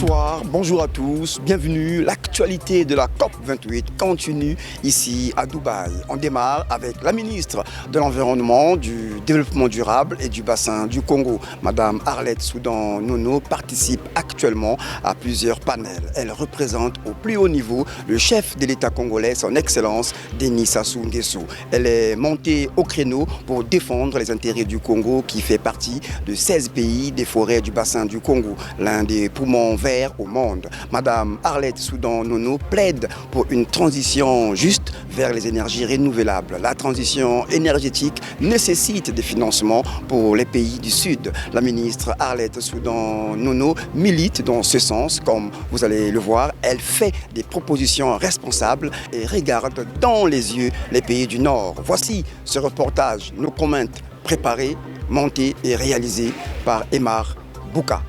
Bonsoir, bonjour à tous, bienvenue. L'actualité de la COP28 continue ici à Dubaï. On démarre avec la ministre de l'Environnement, du Développement durable et du bassin du Congo. Madame Arlette Soudan Nono participe actuellement à plusieurs panels. Elle représente au plus haut niveau le chef de l'État congolais, son Excellence Denis Sassou Nguesso. Elle est montée au créneau pour défendre les intérêts du Congo qui fait partie de 16 pays des forêts du bassin du Congo, l'un des poumons verts au monde. Madame Arlette Soudan Nono plaide pour une transition juste vers les énergies renouvelables. La transition énergétique nécessite des financements pour les pays du Sud. La ministre Arlette Soudan Nono milite dans ce sens, comme vous allez le voir. Elle fait des propositions responsables et regarde dans les yeux les pays du Nord. Voici ce reportage, nos commentaires préparés, montés et réalisés par Emar Bouka.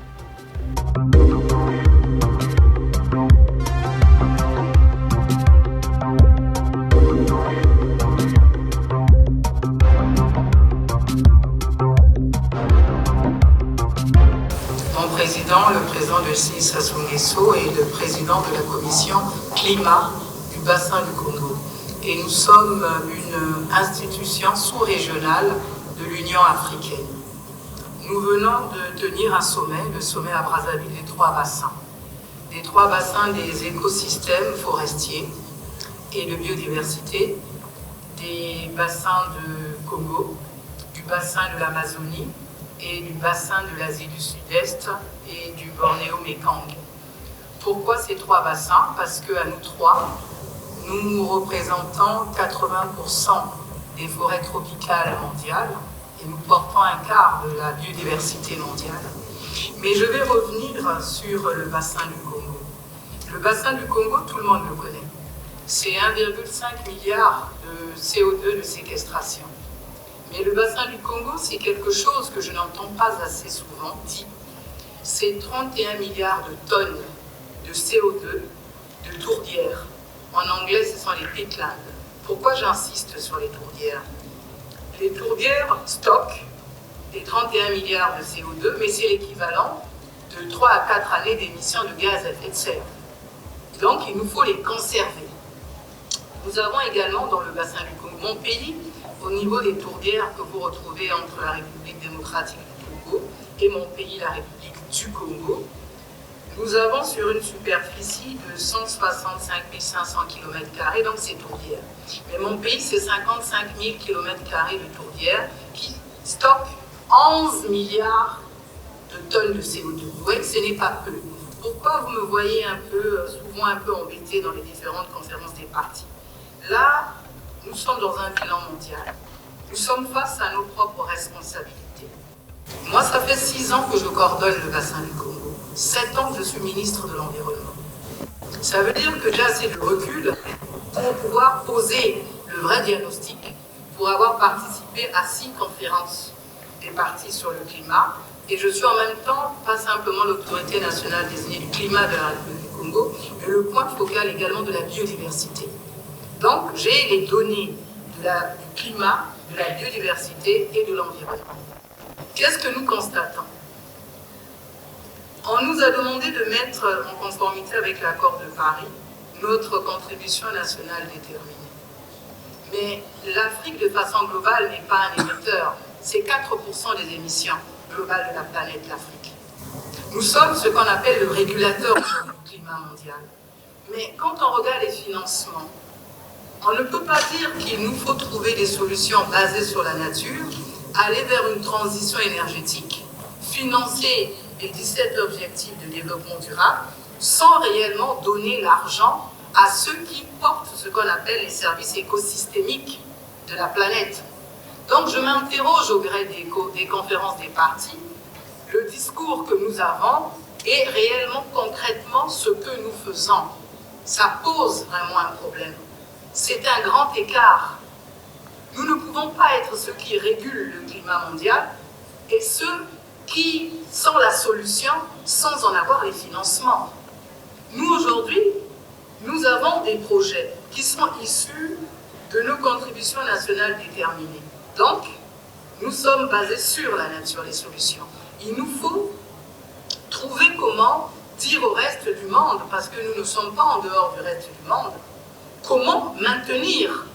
Le président de Denis Sassou Nguesso et le président de la commission climat du bassin du Congo. Et nous sommes une institution sous-régionale de l'Union africaine. Nous venons de tenir un sommet, le sommet à Brazzaville des trois bassins. Des trois bassins des écosystèmes forestiers et de biodiversité, des bassins de Congo, du bassin de l'Amazonie et du bassin de l'Asie du Sud-Est et du Bornéo-Mékong. Pourquoi ces trois bassins? Parce qu'à nous trois, nous représentons 80% des forêts tropicales mondiales et nous portons un quart de la biodiversité mondiale. Mais je vais revenir sur le bassin du Congo. Le bassin du Congo, tout le monde le connaît. C'est 1,5 milliard de CO2 de séquestration. Mais le bassin du Congo, c'est quelque chose que je n'entends pas assez souvent dit. C'est 31 milliards de tonnes de CO2 de tourbières. En anglais, ce sont les peatlands. Pourquoi j'insiste sur les tourbières? Les tourbières stockent des 31 milliards de CO2, mais c'est l'équivalent de 3 à 4 années d'émissions de gaz à effet de serre. Donc, il nous faut les conserver. Nous avons également dans le bassin du Congo, mon pays, au niveau des tourbières que vous retrouvez entre la République démocratique du Congo et mon pays, la République du Congo, nous avons sur une superficie de 165 500 km², donc c'est tourbières. Mais mon pays, c'est 55 000 km² de tourbières qui stockent 11 milliards de tonnes de CO2. Vous voyez que ce n'est pas peu. Pourquoi vous me voyez souvent un peu embêté dans les différentes conférences des partis? Là, nous sommes dans un bilan mondial. Nous sommes face à nos propres responsabilités. Moi, ça fait 6 ans que je coordonne le bassin du Congo. 7 ans que je suis ministre de l'Environnement. Ça veut dire que j'ai assez de recul pour pouvoir poser le vrai diagnostic, pour avoir participé à 6 conférences des partis sur le climat. Et je suis en même temps pas simplement l'autorité nationale désignée du climat de la République du Congo, mais le point focal également de la biodiversité. Donc, j'ai les données du climat, de la biodiversité et de l'environnement. Qu'est-ce que nous constatons? On nous a demandé de mettre en conformité avec l'accord de Paris notre contribution nationale déterminée. Mais l'Afrique, de façon globale, n'est pas un émetteur. C'est 4% des émissions globales de la planète, l'Afrique. Nous sommes ce qu'on appelle le régulateur du climat mondial. Mais quand on regarde les financements, on ne peut pas dire qu'il nous faut trouver des solutions basées sur la nature, aller vers une transition énergétique, financer les 17 objectifs de développement durable, sans réellement donner l'argent à ceux qui portent ce qu'on appelle les services écosystémiques de la planète. Donc je m'interroge au gré des conférences des partis, le discours que nous avons est réellement concrètement ce que nous faisons. Ça pose vraiment un problème. C'est un grand écart. Nous ne pouvons pas être ceux qui régulent le climat mondial et ceux qui sont la solution sans en avoir les financements. Nous, aujourd'hui, nous avons des projets qui sont issus de nos contributions nationales déterminées. Donc, nous sommes basés sur la nature, les solutions. Il nous faut trouver comment dire au reste du monde, parce que nous ne sommes pas en dehors du reste du monde, comment maintenir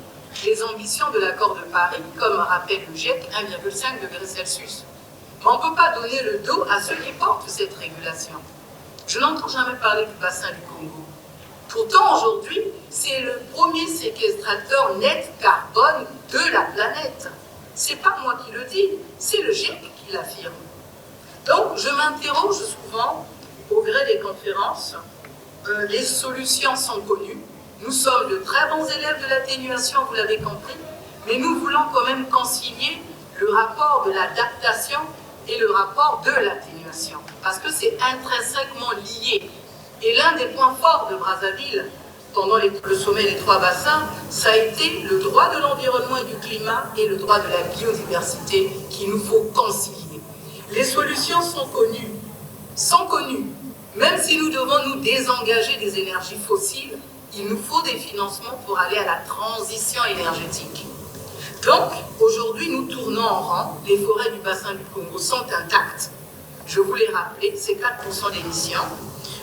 les ambitions de l'accord de Paris, comme rappelle le GIEC, 1,5 degré Celsius. Mais on ne peut pas donner le dos à ceux qui portent cette régulation. Je n'entends jamais parler du bassin du Congo. Pourtant, aujourd'hui, c'est le premier séquestrateur net carbone de la planète. Ce n'est pas moi qui le dis, c'est le GIEC qui l'affirme. Donc, je m'interroge souvent, au gré des conférences, les solutions sont connues. Nous sommes de très bons élèves de l'atténuation, vous l'avez compris, mais nous voulons quand même concilier le rapport de l'adaptation et le rapport de l'atténuation, parce que c'est intrinsèquement lié. Et l'un des points forts de Brazzaville, pendant le sommet des 3 bassins, ça a été le droit de l'environnement et du climat et le droit de la biodiversité qu'il nous faut concilier. Les solutions sont connues. Même si nous devons nous désengager des énergies fossiles, il nous faut des financements pour aller à la transition énergétique. Donc, aujourd'hui, nous tournons en rang. Les forêts du bassin du Congo sont intactes. Je vous l'ai rappelé, c'est 4% d'émissions.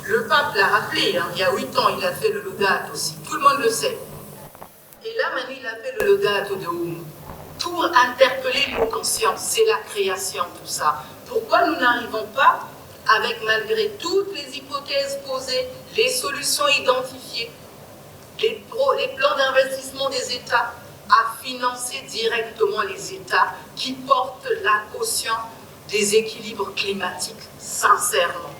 Le pape l'a rappelé, il y a 8 ans, il a fait le Laudato aussi. Tout le monde le sait. Et là, maintenant, il a fait le Laudato Deum. Pour interpeller nos consciences, c'est la création, tout ça. Pourquoi nous n'arrivons pas, avec malgré toutes les hypothèses posées, les solutions identifiées, les plans d'investissement des États, à financer directement les États qui portent la caution des équilibres climatiques, sincèrement.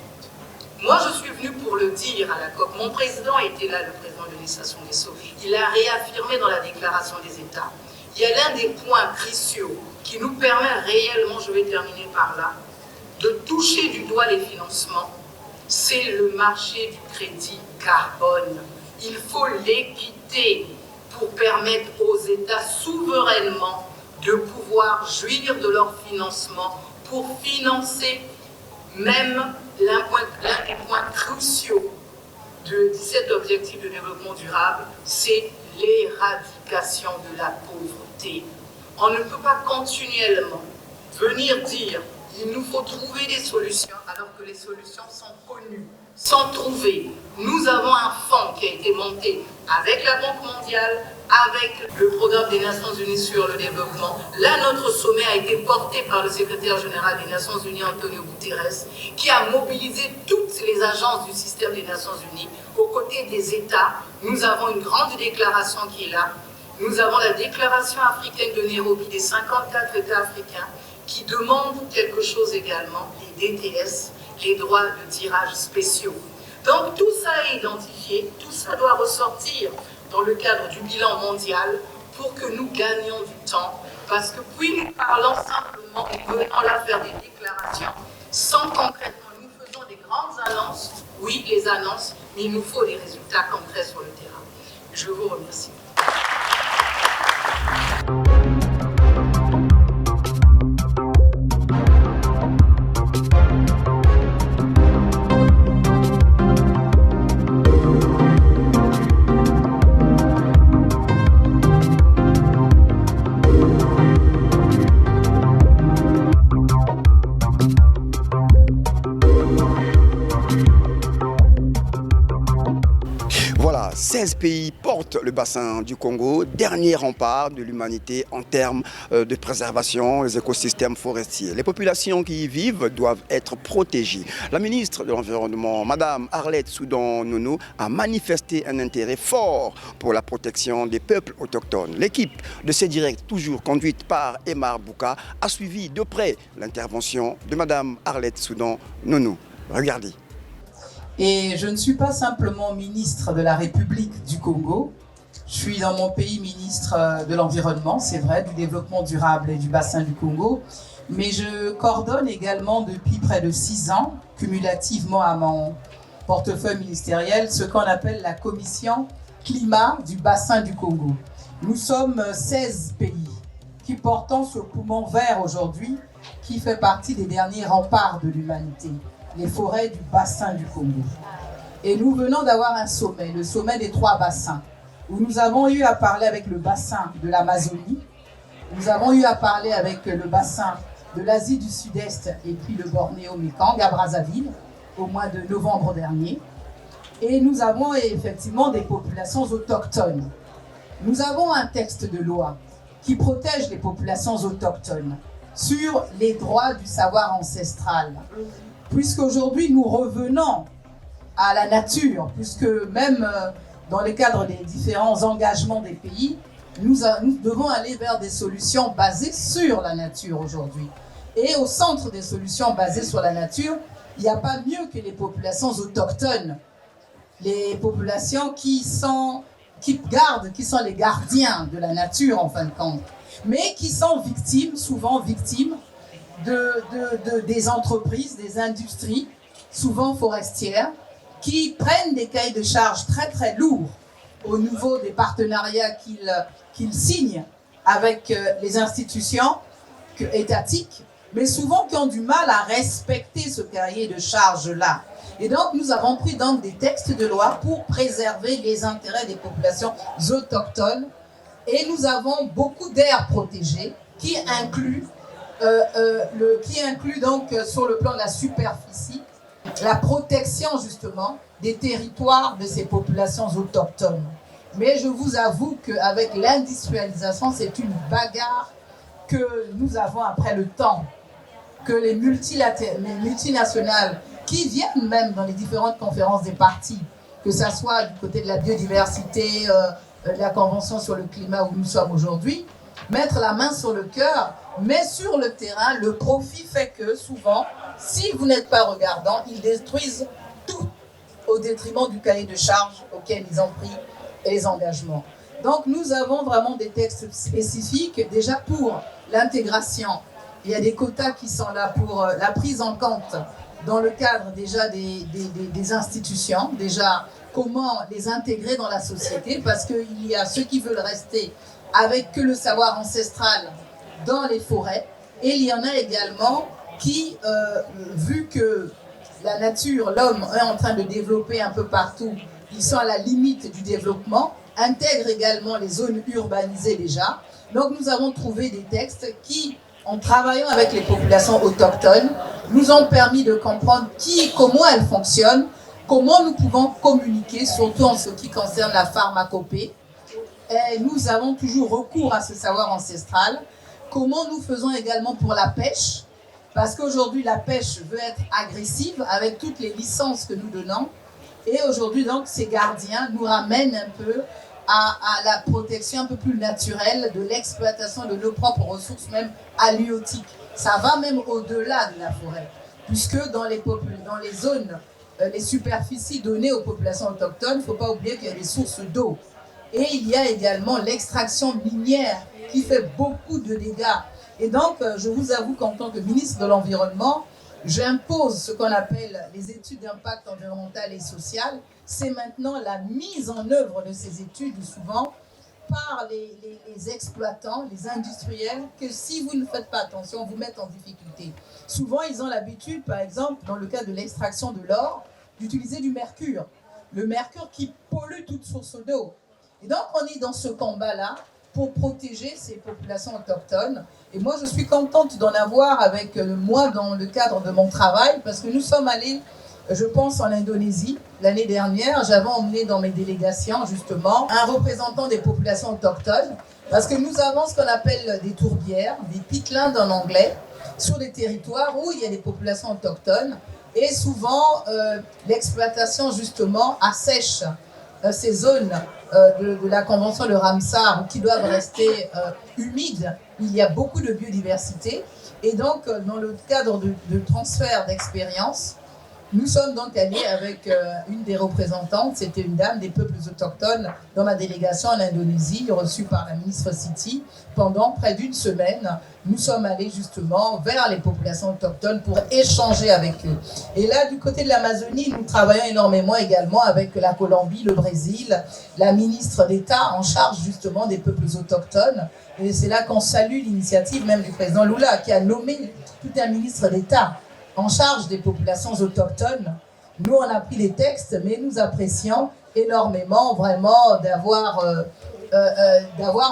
Moi, je suis venue pour le dire à la COP. Mon président était là, le président Denis Sassou Nguesso. Il a réaffirmé dans la déclaration des États. Il y a l'un des points cruciaux qui nous permet réellement, je vais terminer par là, de toucher du doigt les financements, c'est le marché du crédit carbone. Il faut l'équiter pour permettre aux États souverainement de pouvoir jouir de leur financement pour financer même l'un des points cruciaux de 17 objectifs de développement durable, c'est l'éradication de la pauvreté. On ne peut pas continuellement venir dire il nous faut trouver des solutions alors que les solutions sont connues, sont trouvées. Nous avons un fonds qui a été monté avec la Banque mondiale, avec le programme des Nations Unies sur le développement. Là, notre sommet a été porté par le secrétaire général des Nations Unies, Antonio Guterres, qui a mobilisé toutes les agences du système des Nations Unies. Aux côtés des États, nous avons une grande déclaration qui est là. Nous avons la déclaration africaine de Nairobi des 54 États africains qui demandent quelque chose également, les DTS, les droits de tirage spéciaux. Donc tout ça est identifié, tout ça doit ressortir dans le cadre du bilan mondial pour que nous gagnions du temps. Parce que puis nous parlons simplement, nous venons là faire des déclarations, sans concrètement, nous faisons des grandes annonces, oui, les annonces, mais il nous faut des résultats concrets sur le terrain. Je vous remercie. Voilà, 16 pays portent le bassin du Congo, dernier rempart de l'humanité en termes de préservation des écosystèmes forestiers. Les populations qui y vivent doivent être protégées. La ministre de l'Environnement, Madame Arlette Soudan-Nono, a manifesté un intérêt fort pour la protection des peuples autochtones. L'équipe de ces directs, toujours conduite par Emar Bouka, a suivi de près l'intervention de Madame Arlette Soudan-Nono. Regardez. Et je ne suis pas simplement ministre de la République du Congo, je suis dans mon pays ministre de l'Environnement, c'est vrai, du développement durable et du bassin du Congo, mais je coordonne également depuis près de 6 ans, cumulativement à mon portefeuille ministériel, ce qu'on appelle la commission climat du bassin du Congo. Nous sommes 16 pays qui portons ce poumon vert aujourd'hui, qui fait partie des derniers remparts de l'humanité. Les forêts du bassin du Congo. Et nous venons d'avoir un sommet, le sommet des 3 bassins, où nous avons eu à parler avec le bassin de l'Amazonie, nous avons eu à parler avec le bassin de l'Asie du Sud-Est et puis le Bornéo-Mékang à Brazzaville, au mois de novembre dernier. Et nous avons effectivement des populations autochtones. Nous avons un texte de loi qui protège les populations autochtones sur les droits du savoir ancestral. Puisqu'aujourd'hui, nous revenons à la nature, puisque même dans le cadre des différents engagements des pays, nous devons aller vers des solutions basées sur la nature aujourd'hui. Et au centre des solutions basées sur la nature, il n'y a pas mieux que les populations autochtones, les populations qui sont les gardiens de la nature en fin de compte, mais qui sont souvent victimes des entreprises, des industries, souvent forestières, qui prennent des cahiers de charges très très lourds au niveau des partenariats qu'ils signent avec les institutions étatiques, mais souvent qui ont du mal à respecter ce cahier de charges-là. Et donc, nous avons pris donc des textes de loi pour préserver les intérêts des populations autochtones. Et nous avons beaucoup d'aires protégées qui inclut donc sur le plan de la superficie la protection justement des territoires de ces populations autochtones. Mais je vous avoue qu'avec l'industrialisation, c'est une bagarre que nous avons après le temps, que les multinationales qui viennent même dans les différentes conférences des partis, que ce soit du côté de la biodiversité, de la Convention sur le climat où nous sommes aujourd'hui, mettre la main sur le cœur, mais sur le terrain, le profit fait que souvent, si vous n'êtes pas regardant, ils détruisent tout au détriment du cahier de charges auquel ils ont pris les engagements. Donc nous avons vraiment des textes spécifiques déjà pour l'intégration. Il y a des quotas qui sont là pour la prise en compte dans le cadre déjà des institutions, déjà comment les intégrer dans la société, parce qu'il y a ceux qui veulent rester avec que le savoir ancestral dans les forêts, et il y en a également qui, vu que la nature, l'homme est en train de développer un peu partout, ils sont à la limite du développement, intègrent également les zones urbanisées déjà. Donc nous avons trouvé des textes qui, en travaillant avec les populations autochtones, nous ont permis de comprendre comment elles fonctionnent, comment nous pouvons communiquer, surtout en ce qui concerne la pharmacopée. Et nous avons toujours recours à ce savoir ancestral. Comment nous faisons également pour la pêche, parce qu'aujourd'hui la pêche veut être agressive avec toutes les licences que nous donnons. Et aujourd'hui donc ces gardiens nous ramènent un peu à la protection un peu plus naturelle de l'exploitation de nos propres ressources, même halieutiques. Ça va même au-delà de la forêt, puisque dans les zones, les superficies données aux populations autochtones, il ne faut pas oublier qu'il y a des sources d'eau. Et il y a également l'extraction minière qui fait beaucoup de dégâts. Et donc, je vous avoue qu'en tant que ministre de l'Environnement, j'impose ce qu'on appelle les études d'impact environnemental et social. C'est maintenant la mise en œuvre de ces études, souvent par les exploitants, les industriels, que si vous ne faites pas attention, vous mettent en difficulté. Souvent, ils ont l'habitude, par exemple, dans le cas de l'extraction de l'or, d'utiliser du mercure. Le mercure qui pollue toute source d'eau. Et donc, on est dans ce combat-là pour protéger ces populations autochtones. Et moi, je suis contente d'en avoir avec moi dans le cadre de mon travail, parce que nous sommes allés, je pense, en Indonésie. L'année dernière, j'avais emmené dans mes délégations, justement, un représentant des populations autochtones, parce que nous avons ce qu'on appelle des tourbières, des peatlands en anglais, sur des territoires où il y a des populations autochtones. Et souvent, l'exploitation, justement, assèche ces zones de la Convention de Ramsar qui doivent rester humides. Il y a beaucoup de biodiversité. Et donc, dans le cadre de transfert d'expérience, nous sommes donc allés avec une des représentantes, c'était une dame des peuples autochtones, dans ma délégation en Indonésie, reçue par la ministre Siti. Pendant près d'une semaine, nous sommes allés justement vers les populations autochtones pour échanger avec eux. Et là, du côté de l'Amazonie, nous travaillons énormément également avec la Colombie, le Brésil, la ministre d'État en charge justement des peuples autochtones. Et c'est là qu'on salue l'initiative même du président Lula, qui a nommé tout un ministre d'État en charge des populations autochtones. Nous, on a pris les textes, mais nous apprécions énormément vraiment d'avoir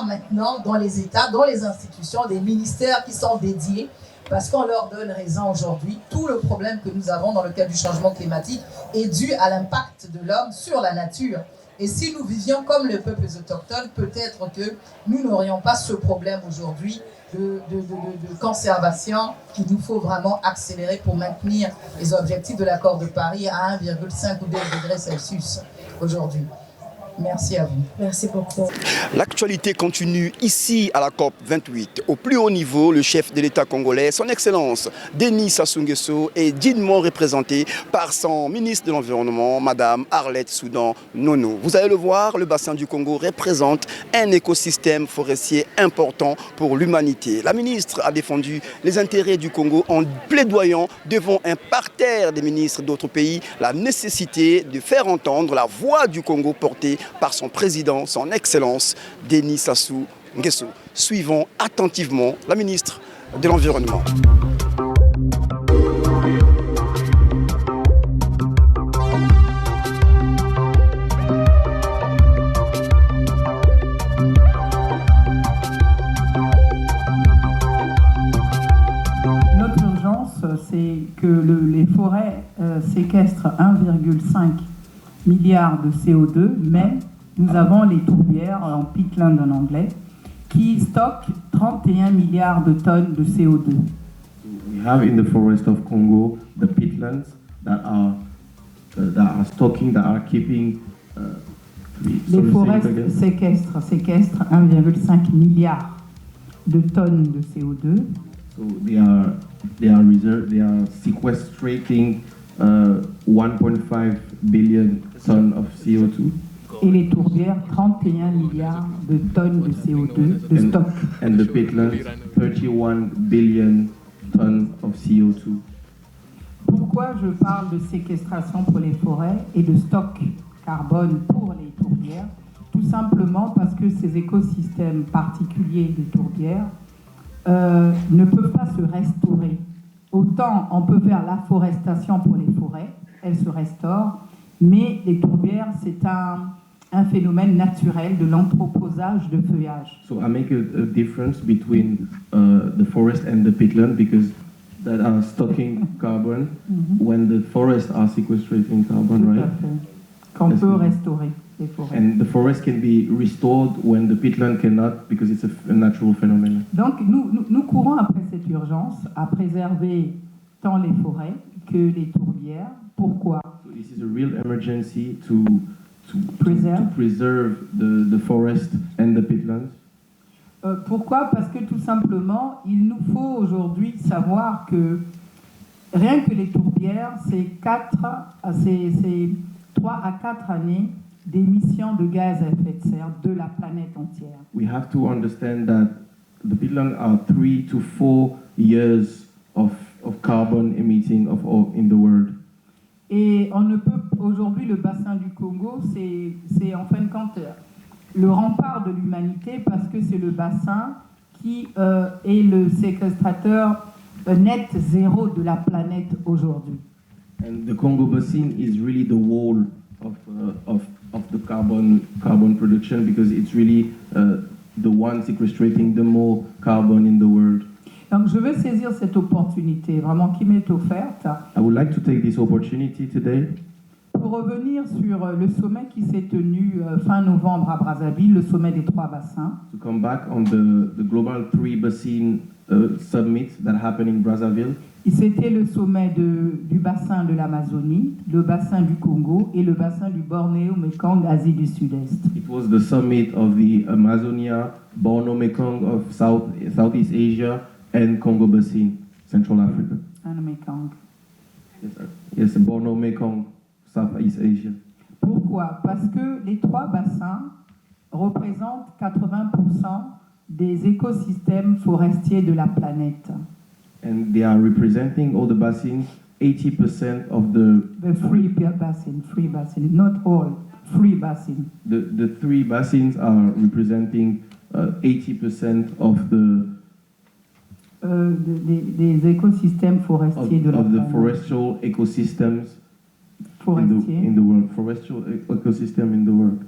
maintenant dans les États, dans les institutions, des ministères qui sont dédiés parce qu'on leur donne raison aujourd'hui. Tout le problème que nous avons dans le cadre du changement climatique est dû à l'impact de l'homme sur la nature. Et si nous vivions comme les peuples autochtones, peut-être que nous n'aurions pas ce problème aujourd'hui de conservation qu'il nous faut vraiment accélérer pour maintenir les objectifs de l'accord de Paris à 1,5 ou 2 degrés Celsius aujourd'hui. Merci à vous. Merci beaucoup. L'actualité continue ici à la COP 28. Au plus haut niveau, le chef de l'État congolais, son Excellence Denis Sassou Nguesso, est dignement représenté par son ministre de l'Environnement, Madame Arlette Soudan Nono. Vous allez le voir, le bassin du Congo représente un écosystème forestier important pour l'humanité. La ministre a défendu les intérêts du Congo en plaidoyant devant un parterre des ministres d'autres pays la nécessité de faire entendre la voix du Congo portée par son président, son Excellence Denis Sassou Nguesso. Suivons attentivement la ministre de l'Environnement. Notre urgence, c'est que les forêts séquestrent 1,5 milliards de CO2, mais nous avons les tourbières, en peatland en anglais, qui stockent 31 milliards de tonnes de CO2. We have in the forest of Congo the peatlands that are stocking, that are keeping. Les forêts séquestrent 1,5 milliard de tonnes de CO2. So they are sequestrating 1.5 billion tons of CO2. Et les tourbières, 31 milliards de tonnes de CO2 de stock. And the peatlands, 31 billion tons of CO2. Pourquoi je parle de séquestration pour les forêts et de stock carbone pour les tourbières? Tout simplement parce que ces écosystèmes particuliers de tourbières ne peuvent pas se restaurer. Autant on peut faire l'afforestation pour les forêts, elles se restaurent, mais les tourbières, c'est un phénomène naturel de l'anthroposage de feuillage. So I make a difference between the forest and the peatland because that are stocking carbon when the forests are sequestrating carbon, Tout right? à fait. Qu'on peut restaurer les forêts. And the forest can be restored when the peatland cannot because it's a natural phenomenon. Donc nous courons après cette urgence à préserver tant les forêts que les tourbières. Pourquoi? So this is a real emergency to Preserve. preserve the forest and the peatlands. Pourquoi? Parce que tout simplement, il nous faut aujourd'hui savoir que rien que les tourbières, c'est 3 à 4 années d'émissions de gaz à effet de serre de la planète entière. We have to understand that the peatlands are 3 to 4 years of carbon emitting in the world. Et on ne peut aujourd'hui, le bassin du Congo, c'est en fin de compte le rempart de l'humanité parce que c'est le bassin qui est le séquestrateur net zéro de la planète aujourd'hui. And the Congo Basin is really the wall of the carbon production because it's really the one sequestrating the more carbon in the world. Donc je veux saisir cette opportunité vraiment qui m'est offerte I would like to take this opportunity today pour revenir sur le sommet qui s'est tenu fin novembre à Brazzaville, le sommet des 3 bassins. to come back on the Global 3 Basin Summit that happened in Brazzaville. Et c'était le sommet du bassin de l'Amazonie, le bassin du Congo et le bassin du Bornéo-Mekong, Asie du Sud-Est. It was the summit of the Amazonia, Borno-Mekong of Southeast Asia and Congo Basin, Central Africa. Le Mekong. Yes, Borno-Mekong, Southeast Asia. Pourquoi? Parce que les 3 bassins représentent 80% des écosystèmes forestiers de la planète. And they are representing all the basins, 80% of the Free basin, not all, free basin. the 3 basins are representing 80% of Des écosystèmes forestiers de la of the planète. forestial ecosystems Forestiers. in the world. Forestial ecosystem in the world.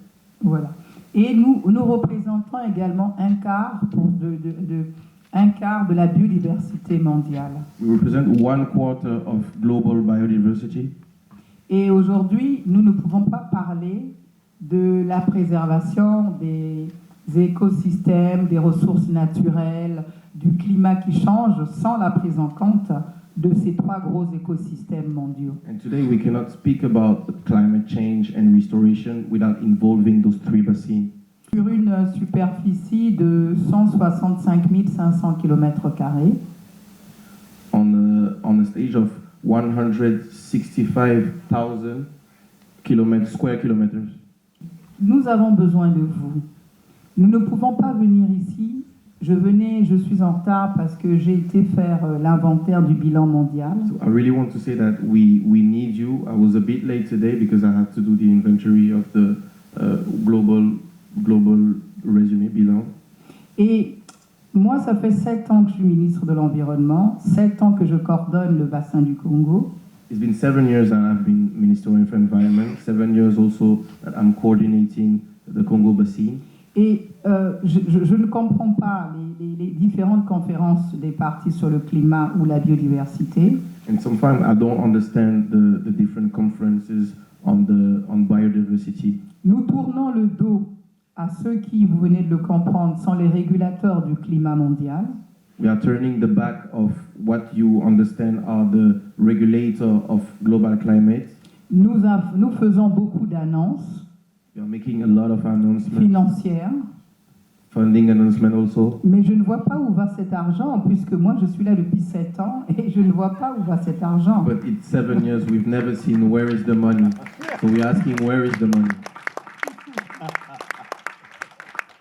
Voilà. Et nous représentons également un quart un quart de la biodiversité mondiale. We represent 1/4 of global biodiversity. Et aujourd'hui, nous ne pouvons pas parler de la préservation des écosystèmes, des ressources naturelles, du climat qui change sans la prise en compte de ces trois gros écosystèmes mondiaux. And today we cannot speak about climate change and restoration without involving those three bassins. Sur une superficie de 165 500 km², On a stage of 165,000 square kilometers. nous avons besoin de vous. Nous ne pouvons pas venir ici. Je suis en retard parce que j'ai été faire l'inventaire du bilan mondial. So I really want to say that we need you. I was a bit late today because I had to do the inventory of the global resume bilan. Et moi, ça fait 7 ans que je suis ministre de l'Environnement, 7 ans que je coordonne le bassin du Congo. It's been 7 years that I've been Minister of Environment, 7 years also that I'm coordinating the Congo Basin. Et je ne comprends pas les différentes conférences des partis sur le climat ou la biodiversité. And sometimes I don't understand the different conferences on biodiversity. Nous tournons le dos à ceux qui, vous venez de le comprendre, sont les régulateurs du climat mondial. We are turning the back of what you understand are the regulator of global climate. Nous faisons beaucoup d'annonces We are making a lot of announcements, financières, funding announcement also. mais je ne vois pas où va cet argent, puisque moi je suis là depuis 7 ans et je ne vois pas où va cet argent. But it's 7 years, we've never seen where is the money. So we're asking where is the money.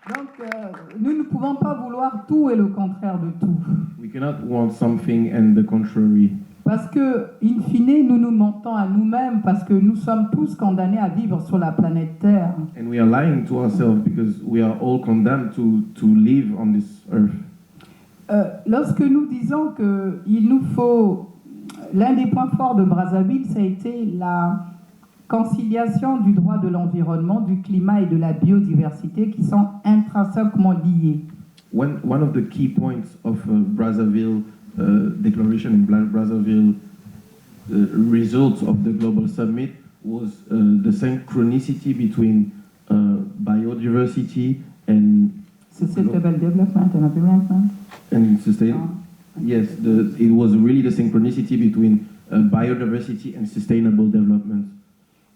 Donc nous ne pouvons pas vouloir tout et le contraire de tout. We cannot want something and the contrary. Parce que, in fine, nous nous mentons à nous-mêmes parce que nous sommes tous condamnés à vivre sur la planète Terre. And we are lying to ourselves because we are all condemned to live on this earth. Lorsque nous disons qu'il nous faut... L'un des points forts de Brazzaville, ça a été la conciliation du droit de l'environnement, du climat et de la biodiversité qui sont intrinsèquement liés. One of the key points of Brazzaville declaration in Brazzaville results of the global summit was the synchronicity between biodiversity and Sustainable development and environment. Yes, it was really the synchronicity between biodiversity and sustainable development.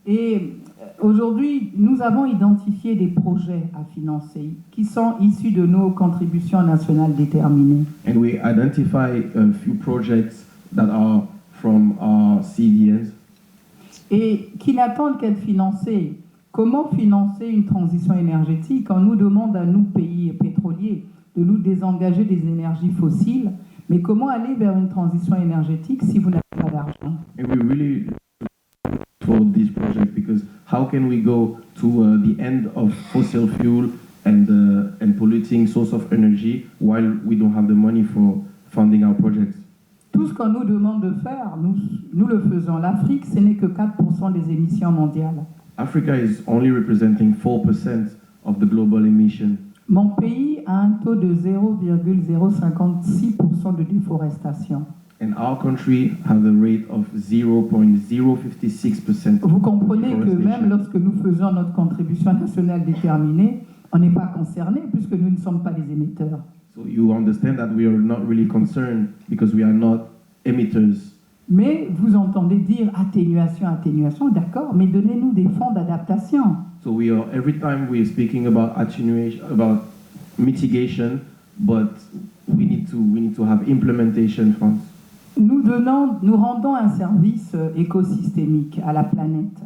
Et aujourd'hui, nous avons identifié des projets à financer qui sont issus de nos contributions nationales déterminées. And we identify a few projects that are from our CDNs. Et qui n'attendent qu'à être financés. Comment financer une transition énergétique? On nous demande à nous, pays pétroliers, de nous désengager des énergies fossiles. Mais comment aller vers une transition énergétique si vous n'avez pas d'argent? And we really for this project because how can we go to the end of fossil fuel and polluting source of energy while we don't have the money for funding our projects? Tout ce qu'on nous demande de faire, nous le faisons. L'Afrique, ce n'est que 4% des émissions mondiales. Africa is only representing 4% of the global emission. Mon pays a un taux de 0,056% de déforestation. And our country has a rate of 0.056%. Vous comprenez que même lorsque nous faisons notre contribution nationale déterminée, on n'est pas concerné puisque nous ne sommes pas des émetteurs. So you understand that we are not really concerned because we are not emitters. Mais vous entendez dire atténuation, atténuation, d'accord, mais donnez-nous des fonds d'adaptation. So we are every time we are speaking about attenuation, about mitigation, but we need to have implementation funds. Nous rendons un service écosystémique à la planète.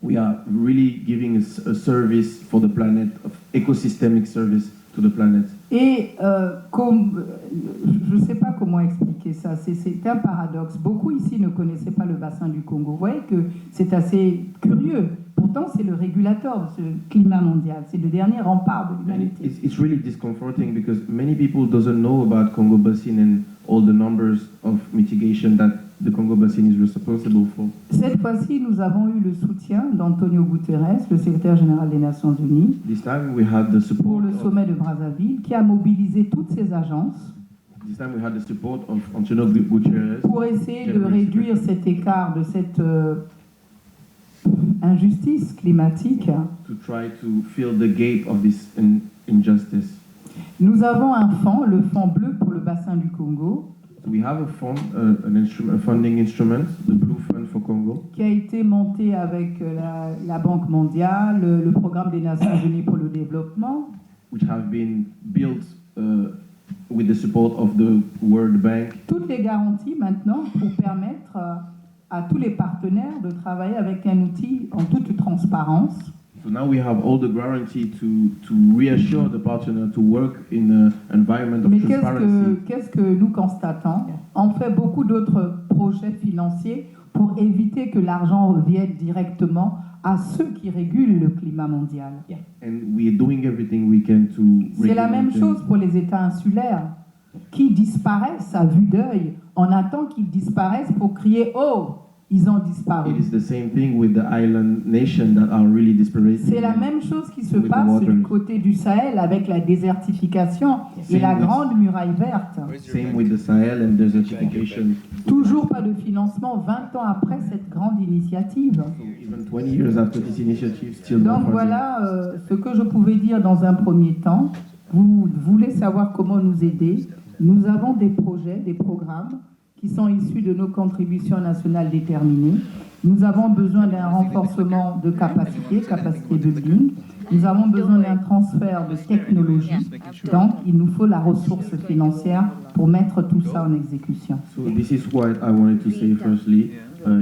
We are really giving a service for the planet, of ecosystemic service to the planet. Et je ne sais pas comment expliquer ça, c'est un paradoxe. Beaucoup ici ne connaissaient pas le bassin du Congo. Vous voyez que c'est assez curieux. Pourtant, c'est le régulateur de ce climat mondial. C'est le dernier rempart de l'humanité. It's really discomforting because many people doesn't know about Congo Basin and all the numbers of mitigation that the Congo Basin is responsible for. Cette fois-ci, nous avons eu le soutien d'Antonio Guterres, le secrétaire général des Nations Unies, This time we had the pour support le sommet de Brazzaville, qui a mobilisé toutes ses agences This time we had the support of Antonio Guterres pour essayer de réduire cet écart, de cette injustice climatique. to try to fill the gap of this injustice. Nous avons un fonds, le fonds bleu pour le bassin du Congo, So we have a fund, a funding instrument, the Blue Fund for Congo, qui a été monté avec la Banque mondiale, le programme des Nations Unies pour le développement, which have been built with the support of the World Bank. toutes les garanties maintenant pour permettre à tous les partenaires de travailler avec un outil en toute transparence. So now we have all the guarantee to reassure the partner to work in an environment of Mais transparency. qu'est-ce que nous constatons? On fait beaucoup d'autres projets financiers pour éviter que l'argent revienne directement à ceux qui régulent le climat mondial. And we are doing everything we can to C'est la même regulate chose pour les États insulaires qui disparaissent à vue d'œil. On attend qu'ils disparaissent pour crier « Oh, ils ont disparu ». It is the same thing with the island nations that are really disparating. C'est la même chose qui se With the passe water. du côté du Sahel avec la désertification et la Same with- grande muraille verte. Same with the Sahel and desertification. Toujours pas de financement 20 ans après cette grande initiative. Even 20 years after this initiative, still no Donc funding. voilà ce que je pouvais dire dans un premier temps. Vous voulez savoir comment nous aider. Nous avons des projets, des programmes qui sont issus de nos contributions nationales déterminées. Nous avons besoin d'un renforcement de capacité building. Nous avons besoin d'un transfert de technologie. Donc, il nous faut la ressource financière pour mettre tout ça en exécution. So this is what I wanted to say firstly.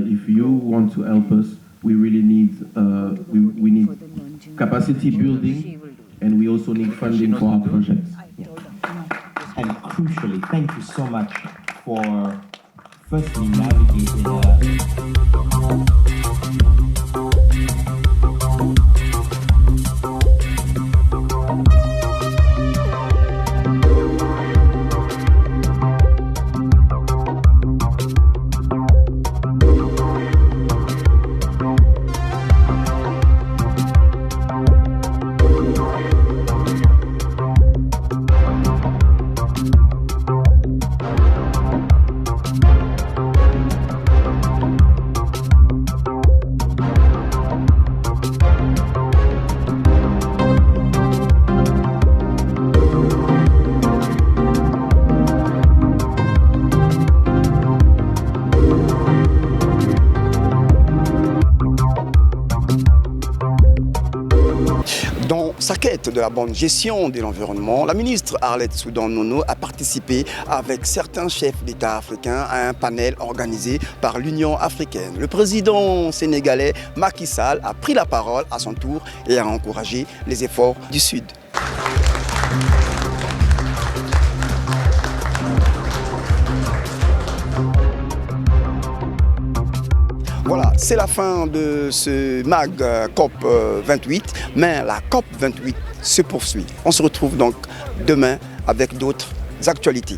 If you want to help us, we really need we need capacity building, and we also need funding for our projects. And crucially, thank you so much for firstly navigating Dans sa quête de la bonne gestion de l'environnement, la ministre Arlette Soudan Nono a participé avec certains chefs d'État africains à un panel organisé par l'Union africaine. Le président sénégalais Macky Sall a pris la parole à son tour et a encouragé les efforts du Sud. Voilà, c'est la fin de ce MAG COP 28, mais la COP 28 se poursuit. On se retrouve donc demain avec d'autres actualités.